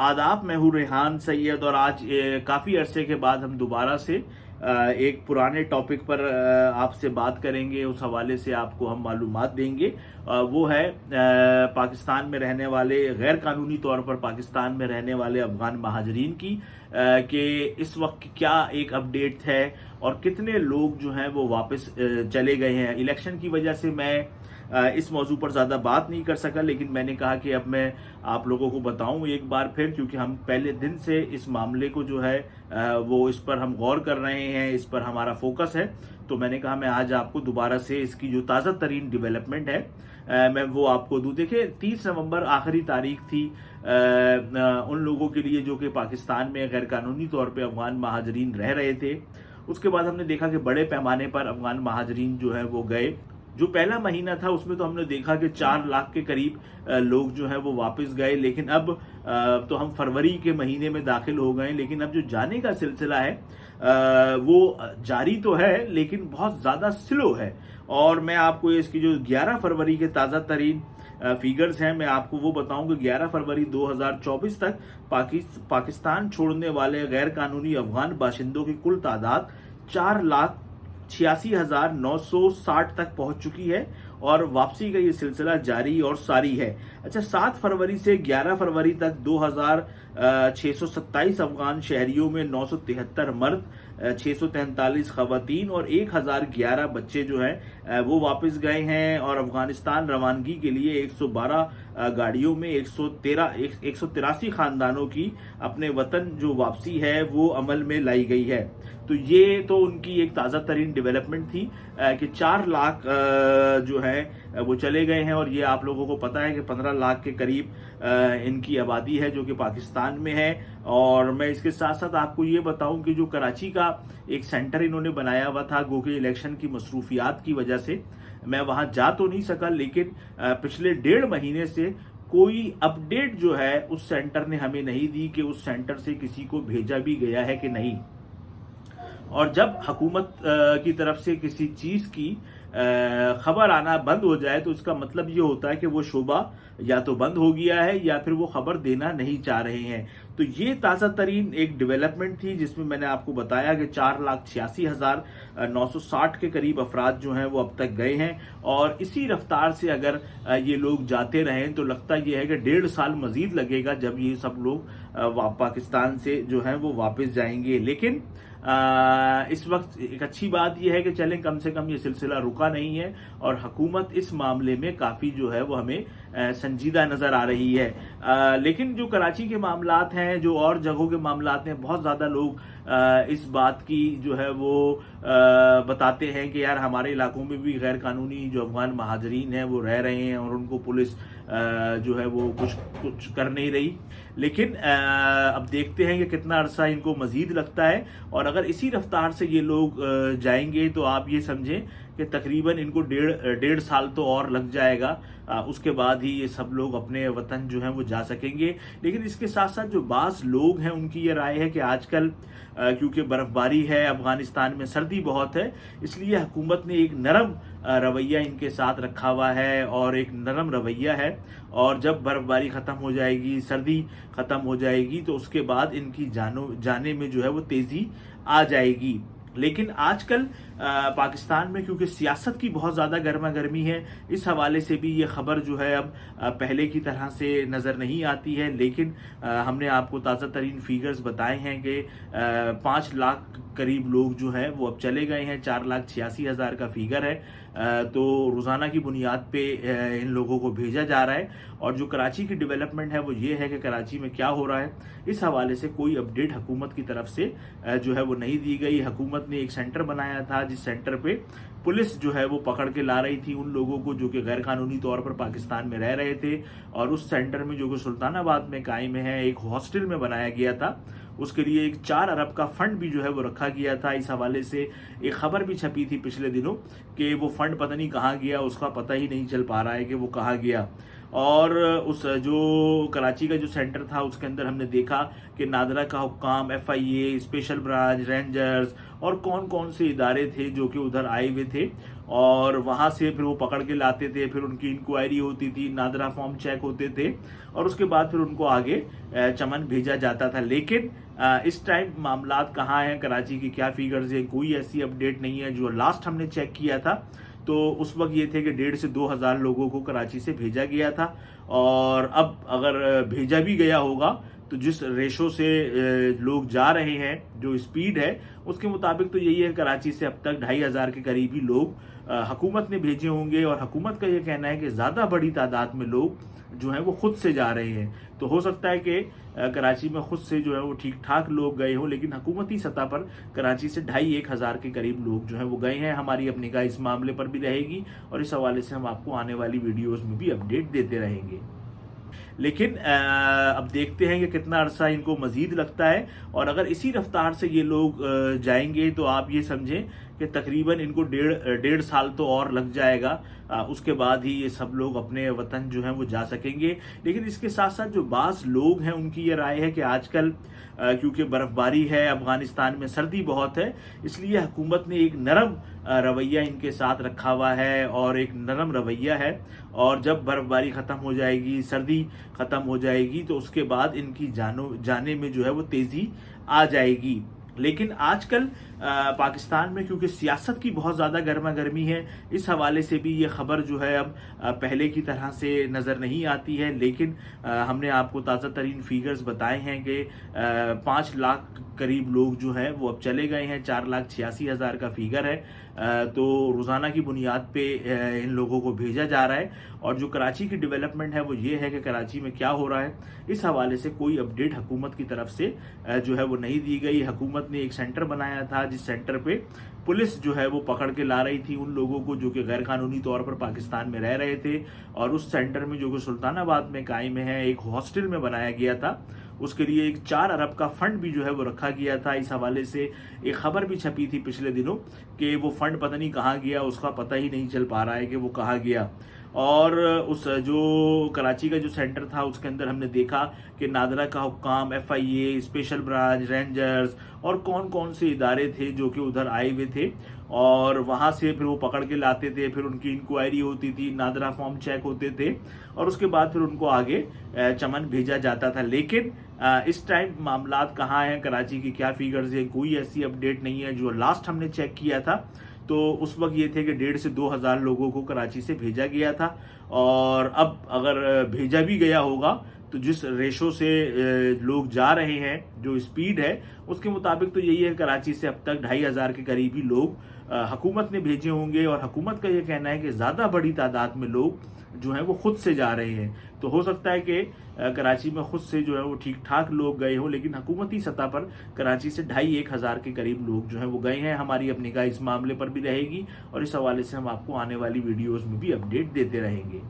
आदाब, मैं हूँ रेहान सैयद और आज काफ़ी अरसे के बाद हम दोबारा से एक पुराने टॉपिक पर आपसे बात करेंगे। उस हवाले से आपको हम मालूमात देंगे। वो है पाकिस्तान में रहने वाले, गैर कानूनी तौर पर पाकिस्तान में रहने वाले अफगान महाजरीन की कि इस वक्त क्या एक अपडेट है और कितने लोग जो हैं वो वापस चले गए हैं। इलेक्शन की वजह से मैं इस मौजू पर ज़्यादा बात नहीं कर सका, लेकिन मैंने कहा कि अब मैं आप लोगों को बताऊं एक बार फिर, क्योंकि हम पहले दिन से इस मामले को जो है वो इस पर हम गौर कर रहे हैं, इस पर हमारा फोकस है। तो मैंने कहा मैं आज आपको दोबारा से इसकी जो ताज़ा तरीन डेवलपमेंट है मैं वो आपको दूं। देखिए 30 नवंबर आखिरी तारीख थी उन लोगों के लिए जो कि पाकिस्तान में गैर कानूनी तौर पे अफगान महाजरीन रह रहे थे। उसके बाद हमने देखा कि बड़े पैमाने पर अफगान महाजरीन जो है वो गए। जो पहला महीना था उसमें तो हमने देखा कि 4 लाख के करीब लोग जो हैं वो वापस गए, लेकिन अब तो हम फरवरी के महीने में दाखिल हो गए, लेकिन अब जो जाने का सिलसिला है वो जारी तो है लेकिन बहुत ज़्यादा स्लो है। और मैं आपको इसकी जो 11 फरवरी के ताज़ा तरीन फिगर्स हैं मैं आपको वो बताऊं कि 11 फरवरी 2024 तक पाकिस्तान छोड़ने वाले गैर कानूनी अफगान बाशिंदों की कुल तादाद 4,86,960 तक पहुंच चुकी है और वापसी का ये सिलसिला जारी और सारी है। अच्छा, 7 फरवरी से 11 फरवरी तक 2,627 अफगान शहरियों में 973 मर्द, 643 खवातीन और 1,011 बच्चे जो हैं वो वापस गए हैं। और अफगानिस्तान रवानगी के लिए 112 गाड़ियों में 183 खानदानों की अपने वतन जो वापसी है वो अमल में लाई गई है। तो ये तो उनकी एक ताज़ा तरीन डेवलपमेंट थी कि 4 लाख जो है वो चले गए हैं। और ये आप लोगों को पता है कि 15 लाख के करीब इनकी आबादी है जो कि पाकिस्तान में है। और मैं इसके साथ साथ आपको ये बताऊं कि जो कराची का एक सेंटर इन्होंने बनाया हुआ था, गो के इलेक्शन की मसरूफियात की वजह से मैं वहां जा तो नहीं सका, लेकिन पिछले 1.5 महीने से कोई अपडेट जो है उस सेंटर ने हमें नहीं दी कि उस सेंटर से किसी को भेजा भी गया है कि नहीं। और जब हुकूमत की तरफ से किसी चीज की खबर आना बंद हो जाए तो इसका मतलब ये होता है कि वो शोबा या तो बंद हो गया है या फिर वो खबर देना नहीं चाह रहे हैं। तो ये ताज़ा तरीन एक डेवलपमेंट थी जिसमें मैंने आपको बताया कि 4,86,960 के करीब अफराद जो हैं वो अब तक गए हैं। और इसी रफ्तार से अगर ये लोग जाते रहें तो लगता ये है कि 1.5 साल मजीद लगेगा जब ये सब लोग पाकिस्तान से जो है वो वापस जाएंगे। लेकिन इस वक्त एक अच्छी बात यह है कि चलें कम से कम ये सिलसिला रुका नहीं है और हुकूमत इस मामले में काफ़ी जो है वो हमें संजीदा नज़र आ रही है। लेकिन जो कराची के मामलात हैं, जो और जगहों के मामलात हैं, बहुत ज़्यादा लोग इस बात की जो है वो बताते हैं कि यार हमारे इलाकों में भी गैर कानूनी जो अफगान महाजरीन हैं वो रह रहे हैं और उनको पुलिस जो है वो कुछ कर नहीं रही। लेकिन अब देखते हैं कि कितना अरसा इनको मजीद लगता है। और अगर इसी रफ्तार से ये लोग जाएंगे तो आप ये समझें कि तकरीबन इनको 1.5 साल तो और लग जाएगा। उसके बाद ही ये सब लोग अपने वतन जो हैं वो जा सकेंगे। लेकिन इसके साथ साथ जो बाज़ लोग हैं उनकी ये राय है कि आजकल क्योंकि बर्फबारी है, अफगानिस्तान में सर्दी बहुत है, इसलिए हुकूमत ने एक नरम रवैया इनके साथ रखा हुआ है और एक नरम रवैया है। और जब बर्फबारी ख़त्म हो जाएगी, सर्दी ख़त्म हो जाएगी तो उसके बाद इनकी जाने में जो है वो तेज़ी आ जाएगी। लेकिन आजकल पाकिस्तान में क्योंकि सियासत की बहुत ज़्यादा गर्मा गर्मी है, इस हवाले से भी ये खबर जो है अब पहले की तरह से नज़र नहीं आती है। लेकिन हमने आपको ताज़ा तरीन फिगर्स बताए हैं कि 5 लाख करीब लोग जो हैं वो अब चले गए हैं। 4,86,000 का फिगर है। तो रोज़ाना की बुनियाद पे इन लोगों को भेजा जा रहा है। और जो कराची की डेवलपमेंट है वो ये है कि कराची में क्या हो रहा है इस हवाले से कोई अपडेट हुकूमत की तरफ से जो है वो नहीं दी गई। हुकूमत ने एक सेंटर बनाया था जिस सेंटर पे पुलिस जो है वो पकड़ के ला रही थी उन लोगों को जो कि गैर कानूनी तौर पर पाकिस्तान में रह रहे थे। और उस सेंटर में जो कि सुल्तानाबाद में कायम है, एक हॉस्टल में बनाया गया था, उसके लिए एक 4 अरब का फंड भी जो है वो रखा गया था। इस हवाले से एक खबर भी छपी थी पिछले दिनों कि वो फंड पता नहीं कहाँ गया, उसका पता ही नहीं चल पा रहा है कि वो कहाँ गया। और उस जो कराची का जो सेंटर था उसके अंदर हमने देखा कि नादरा का हुक्काम, FIA, स्पेशल ब्रांच, रेंजर्स और कौन कौन से इदारे थे जो कि उधर आए हुए थे, और वहाँ से फिर वो पकड़ के लाते थे, फिर उनकी इंक्वायरी होती थी, नादरा फॉर्म चेक होते थे और उसके बाद फिर उनको आगे चमन भेजा जाता था। लेकिन इस टाइम मामलात कहाँ हैं, कराची की क्या फिगर्स है, कोई ऐसी अपडेट नहीं है। जो लास्ट हमने चेक किया था तो उस वक्त ये थे कि 1,500 से 2,000 लोगों को कराची से भेजा गया था, और अब अगर भेजा भी गया होगा तो जिस रेशो से लोग जा रहे हैं, जो स्पीड है उसके मुताबिक तो यही है, कराची से अब तक 2,500 के करीब ही लोग हुकूमत ने भेजे होंगे, और हुकूमत का ये कहना है कि ज़्यादा बड़ी तादाद में लोग जो हैं वो खुद से जा रहे हैं। तो हो सकता है कि कराची में खुद से जो है वो ठीक ठाक लोग गए हों, लेकिन हुकूमती सतह पर कराची से 2,500-1,000 के करीब लोग जो हैं वो गए हैं। हमारी अपनी निगाह इस मामले पर भी रहेगी और इस हवाले से हम आपको आने वाली वीडियोज़ में भी अपडेट देते रहेंगे। लेकिन अब देखते हैं कि कितना अरसा इनको मजीद लगता है, और अगर इसी रफ्तार से ये लोग जाएंगे तो आप ये समझें कि तकरीबन इनको डेढ़ साल तो और लग जाएगा। उसके बाद ही ये सब लोग अपने वतन जो हैं वो जा सकेंगे। लेकिन इसके साथ साथ जो बाज़ लोग हैं उनकी ये राय है कि आजकल क्योंकि बर्फ़बारी है, अफ़गानिस्तान में सर्दी बहुत है, इसलिए हुकूमत ने एक नरम रवैया इनके साथ रखा हुआ है, और एक नरम रवैया है, और जब बर्फ़बारी ख़त्म हो जाएगी, सर्दी ख़त्म हो जाएगी तो उसके बाद इनकी जाने में जो है वो तेज़ी आ जाएगी। लेकिन आजकल पाकिस्तान में क्योंकि सियासत की बहुत ज़्यादा गर्मा गर्मी है, इस हवाले से भी ये ख़बर जो है अब पहले की तरह से नज़र नहीं आती है। लेकिन हमने आपको ताज़ा तरीन फिगर्स बताए हैं कि 5 लाख करीब लोग जो हैं वो अब चले गए हैं, 4,86,000 का फिगर है। तो रोज़ाना की बुनियाद पे इन लोगों को भेजा जा रहा है, और जो कराची की डेवलपमेंट है वो ये है कि कराची में क्या हो रहा है इस हवाले से कोई अपडेट हुकूमत की तरफ से जो है वो नहीं दी गई। हुकूमत ने एक सेंटर बनाया था जिस सेंटर पे पुलिस जो है वो पकड़ के ला रही थी उन लोगों को जो कि गैर कानूनी तौर पर पाकिस्तान में रह रहे थे, और उस सेंटर में जो कि सुल्तानाबाद में कायम है, एक हॉस्टल में बनाया गया था, उसके लिए एक 4 अरब का फंड भी जो है वो रखा गया था। इस हवाले से एक खबर भी छपी थी पिछले दिनों कि वो फंड पता नहीं कहाँ गया, उसका पता ही नहीं चल पा रहा है कि वो कहाँ गया। और उस जो कराची का जो सेंटर था उसके अंदर हमने देखा कि नादरा का हुक्काम, FIA, स्पेशल ब्रांच, रेंजर्स और कौन कौन से इदारे थे जो कि उधर आए हुए थे, और वहाँ से फिर वो पकड़ के लाते थे, फिर उनकी इंक्वायरी होती थी, नादरा फॉर्म चेक होते थे, और उसके बाद फिर उनको आगे चमन भेजा जाता था। लेकिन इस टाइम मामलात कहाँ हैं, कराची की क्या फिगर्स है, कोई ऐसी अपडेट नहीं है। जो लास्ट हमने चेक किया था तो उस वक्त ये थे कि 1,500 से 2,000 लोगों को कराची से भेजा गया था, और अब अगर भेजा भी गया होगा तो जिस रेशो से लोग जा रहे हैं, जो स्पीड है उसके मुताबिक तो यही है, कराची से अब तक 2,500 के करीब ही लोग हुकूमत ने भेजे होंगे, और हुकूमत का ये कहना है कि ज़्यादा बड़ी तादाद में लोग जो हैं वो खुद से जा रहे हैं। तो हो सकता है कि कराची में खुद से जो है वो ठीक ठाक लोग गए हों, लेकिन हुकूमती सतह पर कराची से 2,500-1,000 के करीब लोग जो हैं वो गए हैं। हमारी अपनी निगाह इस मामले पर भी रहेगी और इस हवाले से हम आपको आने वाली वीडियोज़ में भी अपडेट देते रहेंगे।